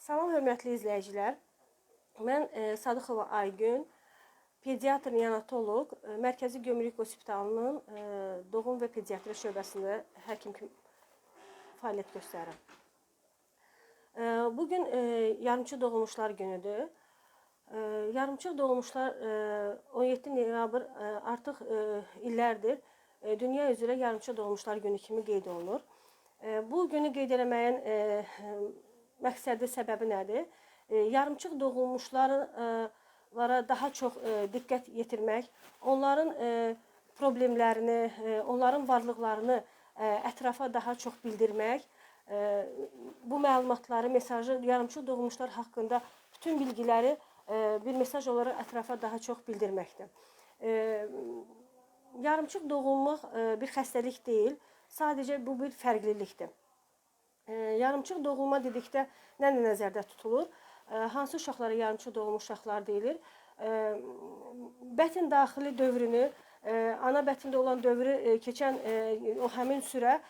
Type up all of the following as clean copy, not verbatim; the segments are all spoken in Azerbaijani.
Salam, hörmətli izləyicilər. Mən Sadıxova Aygün, pediatr neonatoloq, Mərkəzi Gömrük Hospitalının doğum və pediatri şöbəsində həkim kimi fəaliyyət göstərirəm. Bugün yarımçıq doğulmuşlar günüdür. Yarımçıq doğulmuşlar 17 noyabr artıq illərdir dünya üzrə yarımçıq doğulmuşlar günü kimi qeyd olunur. Bu günü qeyd eləməyin məqsədi, səbəbi nədir? Yarımçıq doğulmuşlara daha çox diqqət yetirmək, onların problemlərini, onların varlıqlarını ətrafa daha çox bildirmək, bu məlumatları, mesajı yarımçıq doğulmuşlar haqqında bütün bilgiləri bir mesaj olaraq ətrafa daha çox bildirməkdir. Yarımçıq doğulmaq bir xəstəlik deyil, sadəcə bu bir fərqlilikdir. Yarımçıq doğulma dedikdə nə nəzərdə tutulur? Hansı uşaqlara yarımçıq doğulmuş uşaqlar deyilir? Bətin daxili dövrünü, ana bətində olan dövrü keçən o həmin sürə,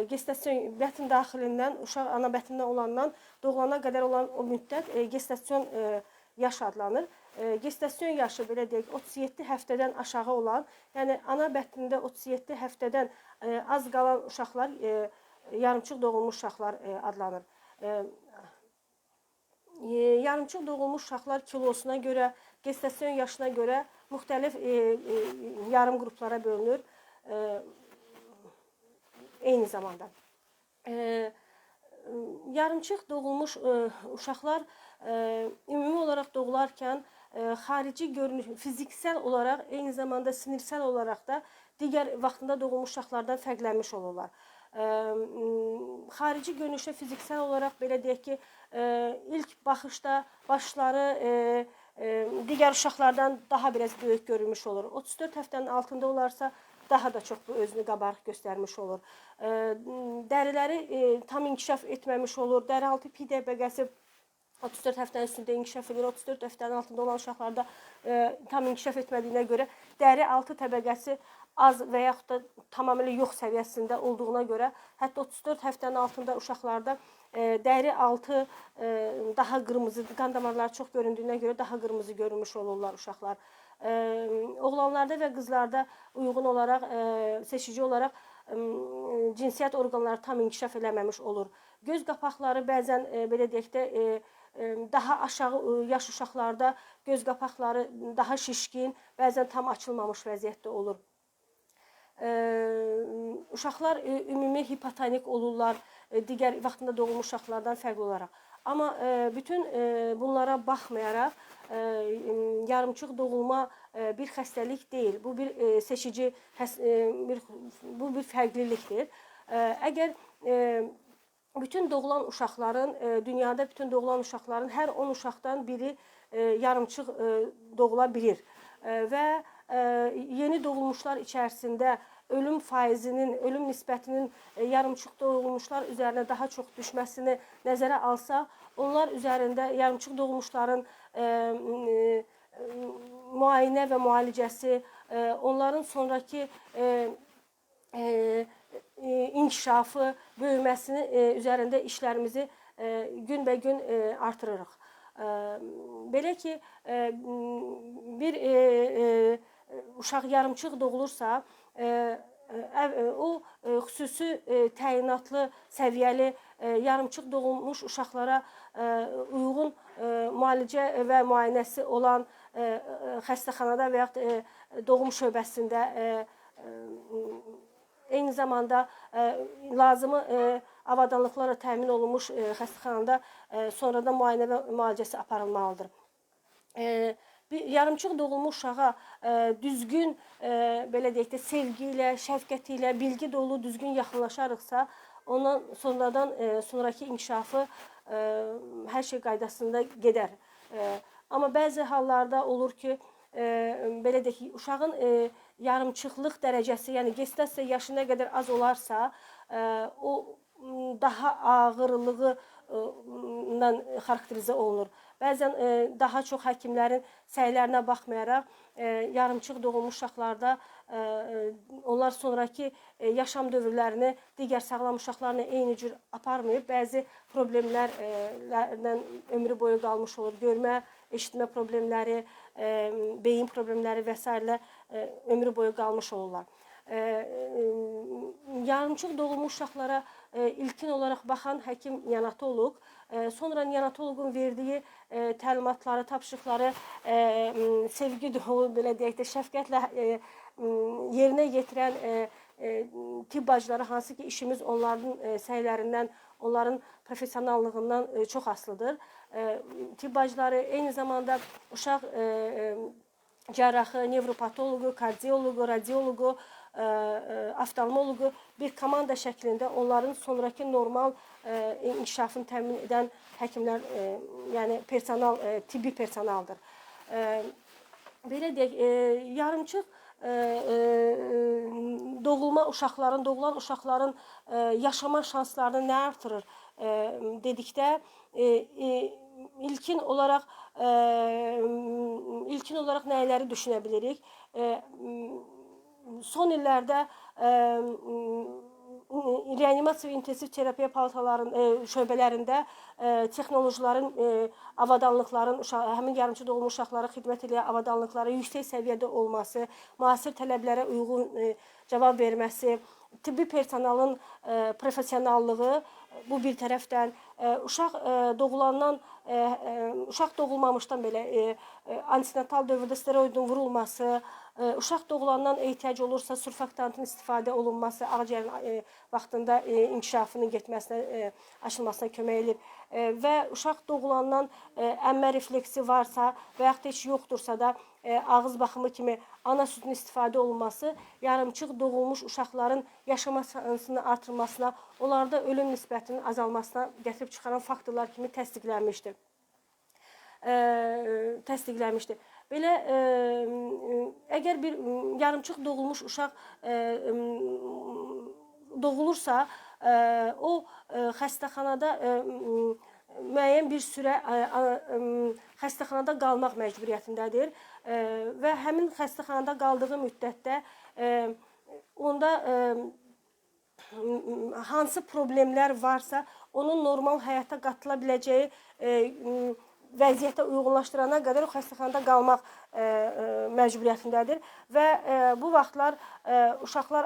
gestasyon bətin daxilindən, uşaq ana bətindən olandan doğulana qədər olan o müddət gestasyon yaş adlanır. Gestasyon yaşı, belə deyək, 37 həftədən aşağı olan, yəni ana bətnində 37 həftədən az qalan uşaqlar yarımçıq doğulmuş uşaqlar adlanır. Yarımçıq doğulmuş uşaqlar kilosuna görə, gestasyon yaşına görə müxtəlif yarım qruplara bölünür. Eyni zamanda. Yarımçıq doğulmuş uşaqlar ümumi olaraq doğularkən xarici görünüş, fiziksel olaraq, eyni zamanda sinirsel olaraq da digər vaxtında doğulmuş uşaqlardan fərqlənmiş olurlar. Xarici görünüşdə fiziksel olaraq belə deyək ki, ilk baxışda başları digər uşaqlardan daha biraz böyük görülmüş olur. 34 həftənin altında olarsa daha da çox bu özünü qabarıq göstərmiş olur. Dəriləri tam inkişaf etməmiş olur. Dərialtı pi təbəqəsi 34 həftənin üstündə inkişaf edir. 34 həftənin altında olan uşaqlarda tam inkişaf etmədiyinə görə dəri altı təbəqəsi az və yaxud da tamamilə yox səviyyəsində olduğuna görə, hətta 34 həftənin altında uşaqlarda dəri altı daha qırmızı, qan damarları çox göründüyünə görə daha qırmızı görünmüş olurlar uşaqlar. Oğlanlarda və qızlarda uyğun olaraq, seçici olaraq cinsiyyət orqanları tam inkişaf eləməmiş olur. Göz qapaqları bəzən, belə deyək də, daha aşağı yaş uşaqlarda göz qapaqları daha şişkin, bəzən tam açılmamış vəziyyətdə olur. Uşaqlar ümumi hipotonik olurlar, digər vaxtında doğulmuş uşaqlardan fərqli olaraq. Amma bütün bunlara baxmayaraq, yarımçıq doğulma bir xəstəlik deyil, bu bir seçici, bu bir fərqlilikdir. Əgər bütün doğulan uşaqların, dünyada bütün doğulan uşaqların hər 10 uşaqdan biri yarımçıq doğula bilir. Və yeni doğulmuşlar içərisində ölüm faizinin, ölüm nisbətinin yarımçıq doğulmuşlar üzərinə daha çox düşməsini nəzərə alsa, onlar üzərində yarımçıq doğulmuşların müayinə və müalicəsi, onların sonraki inkişafı, böyüməsini üzərində işlərimizi günbəgün artırırıq. Belə ki, bir uşaq yarımçıq doğulursa, o xüsusi təyinatlı, səviyyəli yarımçıq doğulmuş uşaqlara uyğun müalicə və müayinəsi olan xəstəxanada və yaxud doğum şöbəsində, eyni zamanda lazımı avadanlıqlarla təmin olunmuş xəstəxanada sonradan müayinə və müalicəsi aparılmalıdır. Yarımçıq doğulmuş uşağa düzgün, belə deyək də, sevgi ilə, şəfqət ilə, bilgi dolu, düzgün yaxınlaşarıqsa, ondan sonraki inkişafı hər şey qaydasında gedər. Amma bəzi hallarda olur ki, belə deyək ki, uşağın yarımçıqlıq dərəcəsi, yəni gestasiya yaşı nə qədər az olarsa, o daha ağırlığı xarakterizə olunur. Bəzən daha çox həkimlərin səylərinə baxmayaraq yarımçıq doğulmuş uşaqlarda onlar sonraki yaşam dövrlərini digər sağlam uşaqlarla eyni cür aparmayıb. Bəzi problemlərlə ömrü boyu qalmış olur. Görmə, eşitmə problemləri, beyin problemləri və s. Ömrü boyu qalmış olurlar. Yarımçıq doğulmuş uşaqlara ilkin olaraq baxan həkim neonatoloq, sonra neonatoloqun verdiyi təlimatları, tapşırıqları sevgi dolu, belə deyək də, şəfqətlə yerinə yetirən tibb bacıları, hansı ki işimiz onların səylərindən, onların professionallığından çox asılıdır. Tibb bacıları eyni zamanda uşaq cərrahı, nevropatoloqu, kardioloqu, radioloqu, oftalmoloqu bir komanda şəklində onların sonraki normal inkişafını təmin edən həkimlər, yəni personal, tibbi personaldır. Belə deyək, yarımçıq doğulan uşaqların yaşama şanslarını nə artırır dedikdə, ilkin olaraq nələri düşünə bilirik? Son illərdə reanimasiya və intensiv terapiya şöbələrində texnolojilərin, avadanlıqların, həmin yarımçı doğulmuş uşaqlara xidmət edən avadanlıqlara yüksək səviyyədə olması, müasir tələblərə uyğun cavab verməsi, tibbi personalın professionallığı bu bir tərəfdən, uşaq doğulmamışdan belə antinatal dövrdə steroidin vurulması, uşaq doğulandan ehtiyac olursa surfaktantın istifadə olunması ağciyərin vaxtında inkişafının getməsinə, açılmasına kömək edir və uşaq doğulandan əmmə refleksi varsa və yaxud da heç yoxdursa da ağız baxımı kimi ana südünün istifadə olunması yarımçıq doğulmuş uşaqların yaşama şansını artırmasına, onlarda ölüm nisbətinin azalmasına gətirib çıxaran faktorlar kimi təsdiqlənmişdir. Belə, əgər bir yarımçıq doğulmuş uşaq doğulursa, o xəstəxanada müəyyən bir sürə xəstəxanada qalmaq məcburiyyətindədir və həmin xəstəxanada qaldığı müddətdə onda hansı problemlər varsa, onun normal həyata qatıla biləcəyi vəziyyətə uyğunlaşdırana qədər o xəstəxanada qalmaq məcburiyyətindədir və bu vaxtlar uşaqlar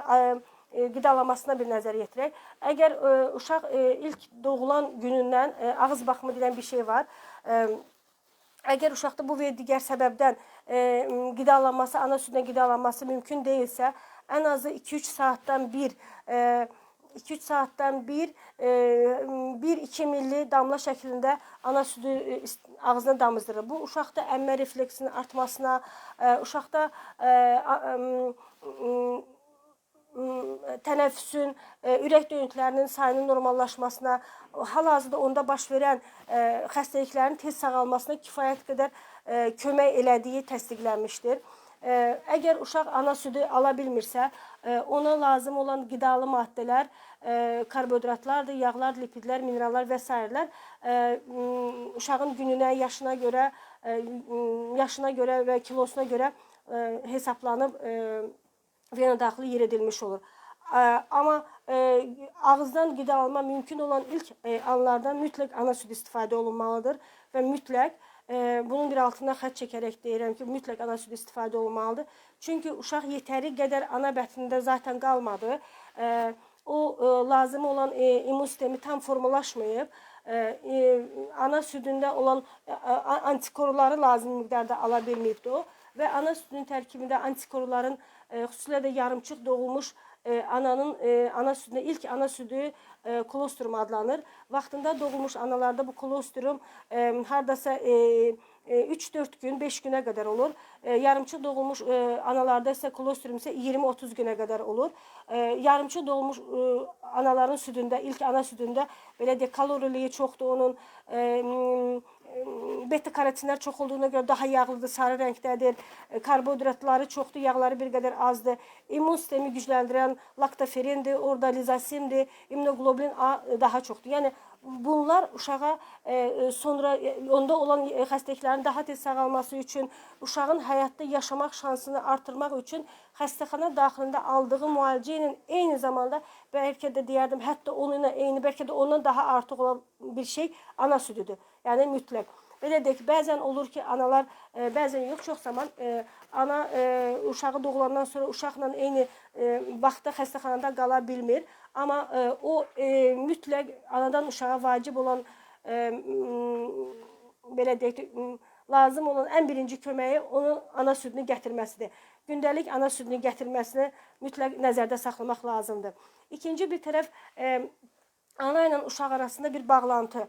qidalanmasına bir nəzər yetirək. Əgər uşaq ilk doğulan günündən ağız baxımı deyilən bir şey var, əgər uşaqda bu və digər səbəbdən qidalanması, ana südünə qidalanması mümkün deyilsə, ən azı 2-3 saatdan bir 1-2 milli damla şəklində ana südü ağzına damızdırır. Bu, uşaqda əmmə refleksinin artmasına, uşaqda tənəffüsün, ürək döyüntülərinin sayının normallaşmasına, hal-hazırda onda baş verən xəstəliklərin tez sağalmasına kifayət qədər kömək elədiyi təsdiqlənmişdir. Əgər uşaq ana südü ala bilmirsə, ona lazım olan qidalı maddələr, karbohidratlardır, yağlar, lipidlər, minerallar və s. Uşağın gününə, yaşına görə və kilosuna görə hesablanıb venodaxili yer edilmiş olur. Amma ağızdan qidalanma mümkün olan ilk anlarda mütləq ana südü istifadə olunmalıdır və mütləq bunun bir altından xətt çəkərək deyirəm ki, mütləq ana südü istifadə olunmalıdır. Çünki uşaq yetəri qədər ana bətnində zaten qalmadı. O lazım olan immun sistemi tam formalaşmayıb. Ana südündə olan antikorları lazım miqdarda ala bilməyibdir o. Və ana südünün tərkibində antikorların, xüsusilə də yarımçıq doğulmuş ananın ilk ana südü kolostrum adlanır. Vaxtında doğulmuş analarda bu kolostrum hardasa 3-4 gün, 5 günə qədər olur. Yarımçıq doğulmuş analarda isə kolostrum isə 20-30 günə qədər olur. Yarımçıq doğulmuş anaların südündə, ilk ana südündə belə deyək, kaloriliyi çoxdur onun, beta karotinlər çox olduğuna görə daha yağlıdır, sarı rəngdədir. Karbohidratları çoxdur, yağları bir qədər azdır. İmmun sistemi gücləndirən laktoferindir, orada lizasindir, immunoglobulin A daha çoxdur. Yəni bunlar uşağa sonra onda olan xəstəliklərin daha tez sağalması üçün, uşağın həyatda yaşamaq şansını artırmaq üçün xəstəxana daxilində aldığı müalicə ilə eyni zamanda bəlkə də deyərdim, hətta onunla eyni, bəlkə də ondan daha artıq olan bir şey ana südüdür. Yəni mütləq. Belə deyək, bəzən olur ki, analar, bəzən yox, çox zaman ana uşağı doğulandan sonra uşaqla eyni vaxtda xəstəxanada qala bilmir. Amma o mütləq anadan uşağa vacib olan, belə deyək, lazım olan ən birinci köməyi onun ana südünü gətirməsidir. Gündəlik ana südünü gətirməsini mütləq nəzərdə saxlamaq lazımdır. İkinci bir tərəf, ana ilə uşaq arasında bir bağlantı.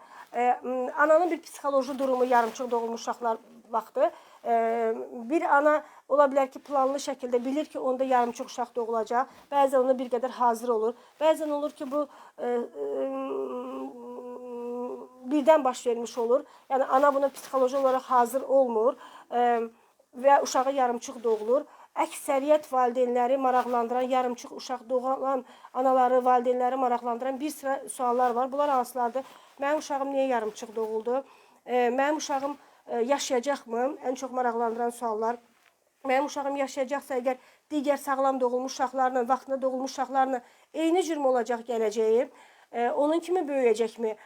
Ananın bir psixoloji durumu yarımçıq doğulmuş uşaqlar vaxtı. Bir ana ola bilər ki, planlı şəkildə bilir ki, onda yarımçıq uşaq doğulacaq. Bəzən ona bir qədər hazır olur. Bəzən olur ki, bu birdən baş vermiş olur. Yəni ana buna psixoloji olaraq hazır olmur və uşağa yarımçıq doğulur. Əksəriyyət valideynləri maraqlandıran, yarımçıq uşaq doğulan anaları, valideynləri maraqlandıran bir sıra suallar var. Bunlar hansılardır? Mənim uşağım niyə yarımçıq doğuldu? Mənim uşağım yaşayacaqmı? Ən çox maraqlandıran suallar. Mənim uşağım yaşayacaqsa, əgər digər sağlam doğulmuş uşaqlarla, vaxtında doğulmuş uşaqlarla eyni cür mü olacaq gələcəyi? Onun kimi böyüyəcəkmi?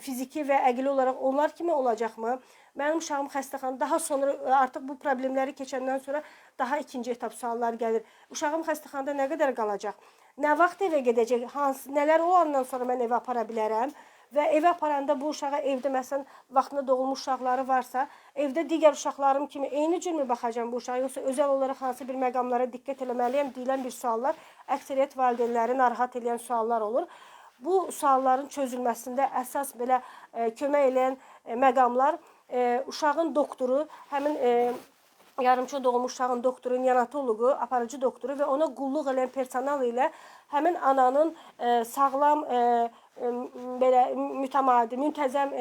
Fiziki və əqli olaraq onlar kimi olacaqmı? Mənim uşağım xəstəxanada, daha sonra artıq bu problemləri keçəndən sonra daha ikinci etap suallar gəlir. Uşağım xəstəxanada nə qədər qalacaq? Nə vaxt evə gedəcək? Nələr o andan sonra mən evə apara bilərəm? Və evə aparanda bu uşağa evdə məsələn vaxtında doğulmuş uşaqları varsa, evdə digər uşaqlarım kimi eyni cür mü baxacam bu uşağa, yoxsa özəl olaraq hansı bir məqamlara diqqət eləməliyəm deyilən bir suallar əksəriyyət valideynləri narahat edən suallar olur. Bu sualların çözülməsində əsas belə kömək edən məqamlar uşağın doktoru, həmin yarımçıq doğulmuş uşağın doktoru, neonatologu, aparıcı doktoru və ona qulluq edən personal ilə həmin ananın sağlam, belə mütəmadi, müntəzəm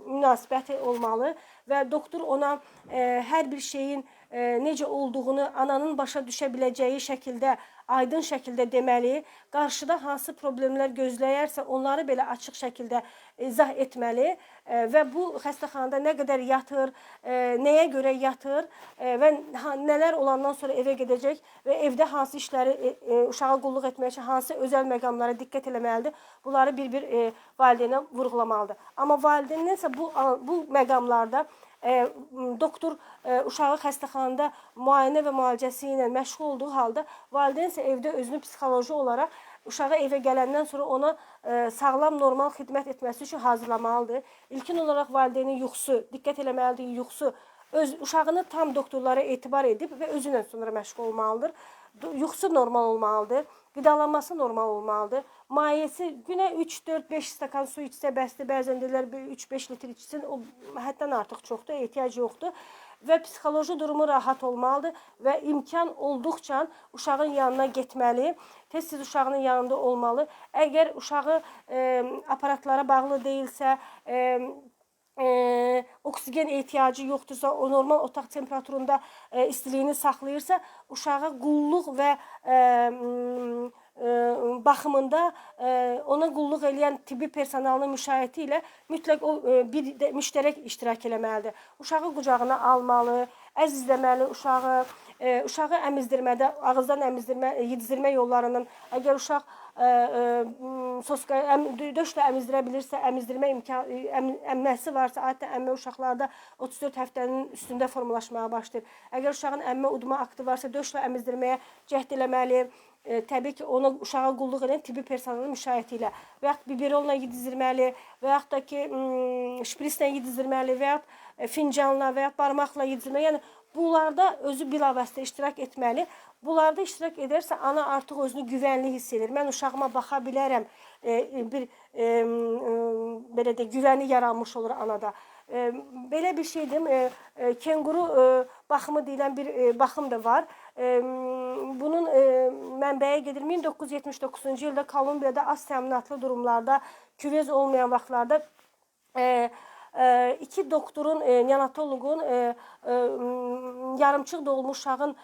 münasibəti olmalı və doktor ona hər bir şeyin necə olduğunu ananın başa düşə biləcəyi şəkildə, aydın şəkildə deməli, qarşıda hansı problemlər gözləyərsə onları belə açıq şəkildə izah etməli və bu xəstəxanada nə qədər yatır, nəyə görə yatır və nələr olandan sonra evə gedəcək və evdə hansı işləri uşağa qulluq etmək üçün hansı özəl məqamlara diqqət eləməlidir, bunları bir-bir valideynə vurğulamalıdır. Amma valideynin isə bu məqamlarda doktor uşağı xəstəxanada müayinə və müalicəsi ilə məşğul olduğu halda valideyn isə evdə özünü psixoloji olaraq uşağı evə gələndən sonra ona sağlam, normal xidmət etməsi üçün hazırlamalıdır. İlkin olaraq valideynin yuxusu, diqqət eləməlidir, yuxusu uşağını tam doktorlara etibar edib və özü ilə sonra məşğul olmalıdır. Yuxusu normal olmalıdır, qidalanması normal olmalıdır. Mayeəsi günə 3-4-5 stakan su içsə bəsdir, bəzən deyirlər 3-5 litr içsin, o həddən artıq çoxdur, ehtiyac yoxdur. Və psixoloji durumu rahat olmalıdır və imkan olduqca uşağın yanına getməli, tez-tez uşağının yanında olmalı. Əgər uşağı aparatlara bağlı deyilsə, oksigen ehtiyacı yoxdursa, o normal otaq temperaturunda istiliyini saxlayırsa, uşağa qulluq və baxımında ona qulluq edən tibbi personalının müşayiəti ilə mütləq o bir müştərək iştirak eləməlidir. Uşağı qucağına almalı, əzizləməli uşağı, uşağı əmizdirmədə, ağızdan əmizdirmə, yedizdirmə yollarının, əgər uşaq döşlə əmizdirə bilirsə, əmizdirmə əmməsi varsa, adətən əmmə uşaqlarda 34 həftənin üstündə formalaşmaya başlayır. Əgər uşağın əmmə udma aktı varsa, döşlə əmizdirməyə cəhd eləməli. Təbii ki, ona uşağa qulluq edən tibbi personalın müşayiəti ilə və yaxud biberonla yedizdirməli və yaxud da ki, şprislə yedizdirməli və yaxud fincanla və yaxud barmaqla yedizdirməli. Yəni, bunlarda özü bilavasitə iştirak etməli. Bunlarda iştirak edərsə, ana artıq özünü güvənli hiss edir. Mən uşağıma baxa bilərəm, bir belə də güvəni yaranmış olur anada. Belə bir şeydim, kenguru baxımı deyilən bir baxım da var. Bunun mənbəyə gedir 1979-cu ildə Kolumbiyada az təminatlı durumlarda, küvez olmayan vaxtlarda İki doktorun, neonatoloqun yarımçıq doğulmuş uşağın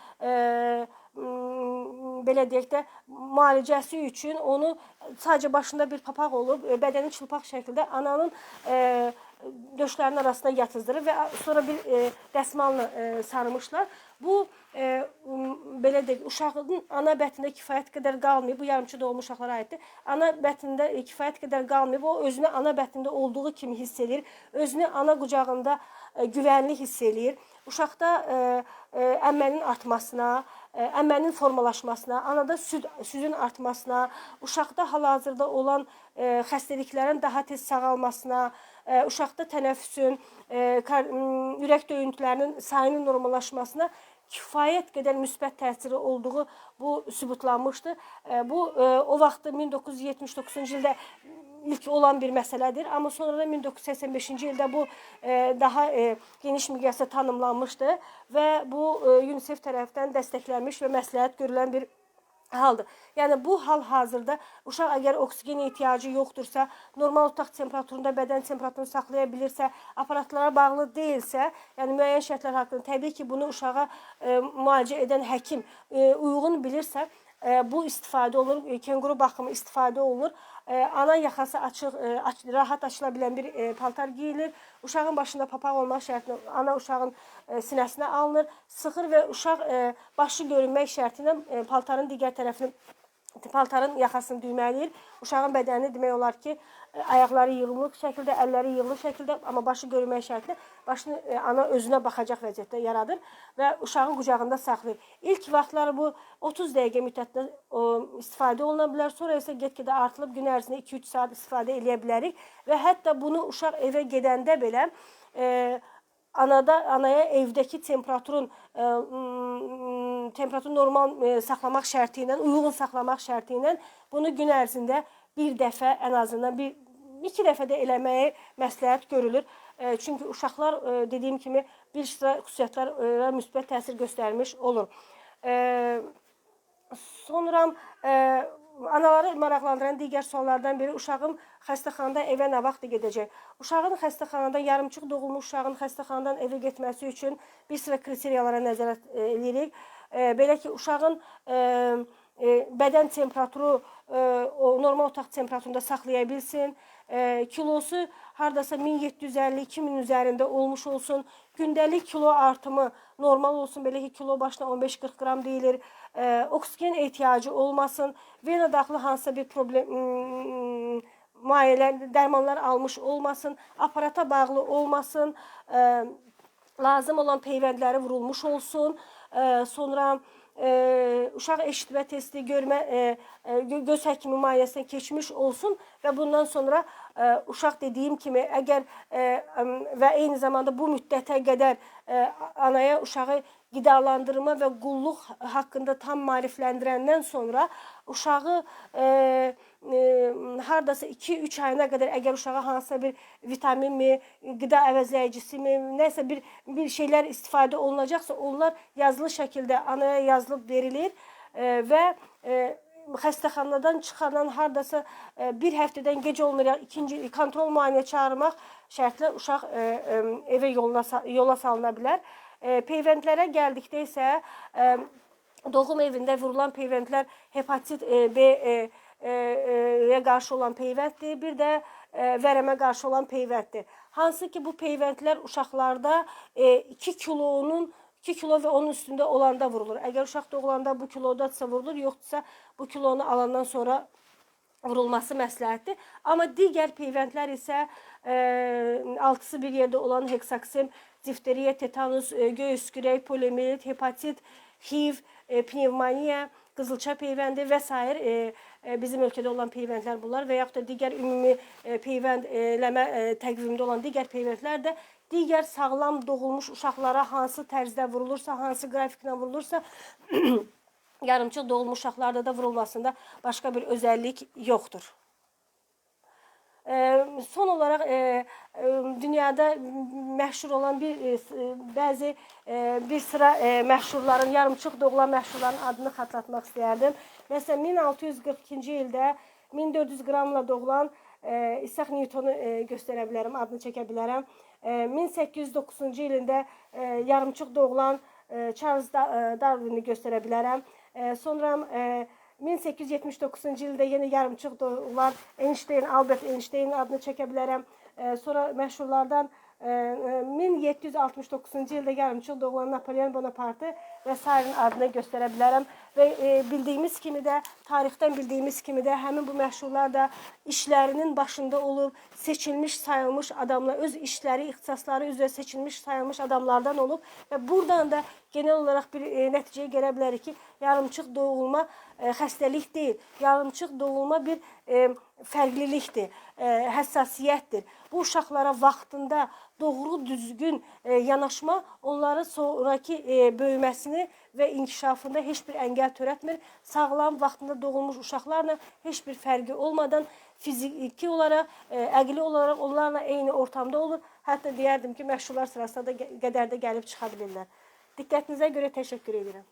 belə deyək də müalicəsi üçün onu sadəcə başında bir papaq olub, bədəni çılpaq şəkildə ananın döşlərinin arasına yatızdırır və sonra bir dəsmalla sarmışlar. Bu belə deyək, uşağın ana bətnində kifayət qədər qalmayıb, bu yarımçı doğulmuş uşaqlara aiddir. Ana bətnində kifayət qədər qalmayıb, o özünü ana bətnində olduğu kimi hiss edir, özünü ana qucağında güvənli hiss edir. Uşaqda əmmənin artmasına, əmmənin formalaşmasına, anada südün artmasına, uşaqda hal-hazırda olan xəstəliklərin daha tez sağalmasına, uşaqda tənəffüsün, ürək döyüntülərinin sayının normallaşmasına kifayət qədər müsbət təsiri olduğu bu sübutlanmışdır. Bu o vaxt 1979-cu ildə ilk olan bir məsələdir, amma sonradan 1985-ci ildə bu daha geniş miqyasda tanımlanmışdır və bu UNICEF tərəfindən dəstəklənmiş və məsləhət görülən bir haldır. Yəni bu hal-hazırda uşaq əgər oksigen ehtiyacı yoxdursa, normal otaq temperaturunda bədən temperaturunu saxlaya bilirsə, aparatlara bağlı deyilsə, yəni müəyyən şərtlər haqqında təbii ki, bunu uşağa müalicə edən həkim uyğun bilirsə, bu istifadə olunur, kenguru baxımı istifadə olunur. Ana yaxası açıq, rahat açıla bilən bir paltar giyilir. Uşağın başında papaq olmaq şərtinə ana uşağın sinəsinə alınır, sıxır və uşaq başı görünmək şərti ilə paltarın digər tərəfini, paltarın yaxasını düymələyir. Uşağın bədəni demək olar ki, ayaqları yığılmış şəkildə, əlləri yığılmış şəkildə, amma başı görünmək şərtinə başını ana özünə baxacaq vəziyyətdə yaradır və uşağın qucağında saxlayır. İlk vaxtları bu 30 dəqiqə müddətində istifadə oluna bilər, sonra isə get-gedə artılıb gün ərzində 2-3 saat istifadə edə bilərik və hətta bunu uşaq evə gedəndə belə anaya evdəki temperaturun normal saxlamaq şərti ilə, uyğun saxlamaq şərti ilə bunu gün ərzində bir dəfə, ən azından iki dəfə də eləməyi məsləhət görülür. Çünki uşaqlar dediyim kimi bir sıra xüsusiyyətlərə müsbət təsir göstərmiş olur. Sonra anaları maraqlandıran digər suallardan biri uşağın xəstəxanadan evə nə vaxt gedəcək? Uşağın xəstəxanadan, yarımçıq doğulmuş uşağın xəstəxanadan evə getməsi üçün bir sıra kriteriyalara nəzarət edirik. Belə ki, uşağın bədən temperaturu normal otaq temperaturunda saxlaya bilsin, kilosu hardasa 1750-2000 üzərində olmuş olsun, gündəlik kilo artımı normal olsun, belə ki, kilo başına 15-40 qram deyilir, oksigen ehtiyacı olmasın, vena daxili hansısa bir problem, müayinələr, dərmanlar almış olmasın, aparata bağlı olmasın, lazım olan peyvəndləri vurulmuş olsun, sonra uşaq eşitmə testi, göz həkimi müayinəsindən keçmiş olsun və bundan sonra uşaq dediyim kimi əgər və eyni zamanda bu müddətə qədər anaya uşağı qidalandırma və qulluq haqqında tam maarifləndirəndən sonra uşağı hardasa 2-3 ayına qədər əgər uşağa hansısa bir vitamin mi, qida əvəzləyicisi mi, nəsə bir şeylər istifadə olunacaqsa, onlar yazılı şəkildə anaya yazılıb verilir və xəstəxanadan çıxanan hardasa bir həftədən gec olmayaraq ikinci kontrol müayinə çağırmaq şərtlə uşaq evə yola salına bilər. Peyvəndlərə gəldikdə isə doğum evində vurulan peyvəndlər hepatit B-yə qarşı olan peyvənddir, bir də vərəmə qarşı olan peyvənddir. Hansı ki, bu peyvəndlər uşaqlarda 2 kilo və onun üstündə olanda vurulur. Əgər uşaq doğulanda bu kilodadsa vurulur, yoxdursa bu kilonu alandan sonra vurulması məsləhətdir. Amma digər peyvəndlər isə altısı bir yerdə olan heksaksim, difteriya, tetanus, göy öskürək, poliomiyelit, hepatit, HIV, pnevmoniya, qızılça peyvəndi və s. Bizim ölkədə olan peyvəndlər bunlar və yaxud da digər ümumi peyvəndləmə təqvimində olan digər peyvəndlər də digər sağlam doğulmuş uşaqlara hansı tərzdə vurulursa, hansı qrafiklə vurulursa, yarımçıq doğulmuş uşaqlarda da vurulmasında başqa bir özəllik yoxdur. Son olaraq dünyada məşhur olan bir sıra məşhurların, yarımçıq doğulan məşhurların adını xatırlatmaq istəyərdim. Məsələn, 1642-ci ildə 1400 qramla doğulan İsaq Newtonu göstərə bilərəm, adını çəkə bilərəm. 1809-cu ilində yarımçıq doğulan Charles Darwini göstərə bilərəm. Sonra 1879-cu ildə yenə yarımçıq doğulan Einstein, Albert Einstein adını çəkə bilərəm. Sonra məşhurlardan 1769-cu ildə yarımçıq doğulan Napoleon Bonaparte və sairinin adını göstərə bilərəm. Və bildiyimiz kimi də, tarixdən bildiyimiz kimi də həmin bu məşhurlar da işlərinin başında olub, seçilmiş, sayılmış adamlar, öz işləri, ixtisasları üzrə seçilmiş, sayılmış adamlardan olub və buradan da genel olaraq bir nəticəyə gələ bilərik ki, yarımçıq doğulma xəstəlik deyil, yarımçıq doğulma bir fərqlilikdir, həssasiyyətdir. Bu uşaqlara vaxtında doğru, düzgün yanaşma onların sonraki böyüməsini və inkişafında heç bir əngəl törətmir. Sağlam, vaxtında doğulmuş uşaqlarla heç bir fərqi olmadan fiziki olaraq, əqli olaraq onlarla eyni ortamda olur. Hətta deyərdim ki, məşhurlar sırasında da qədərdə gəlib çıxa bilirlər. Diqqətinizə görə təşəkkür edirəm.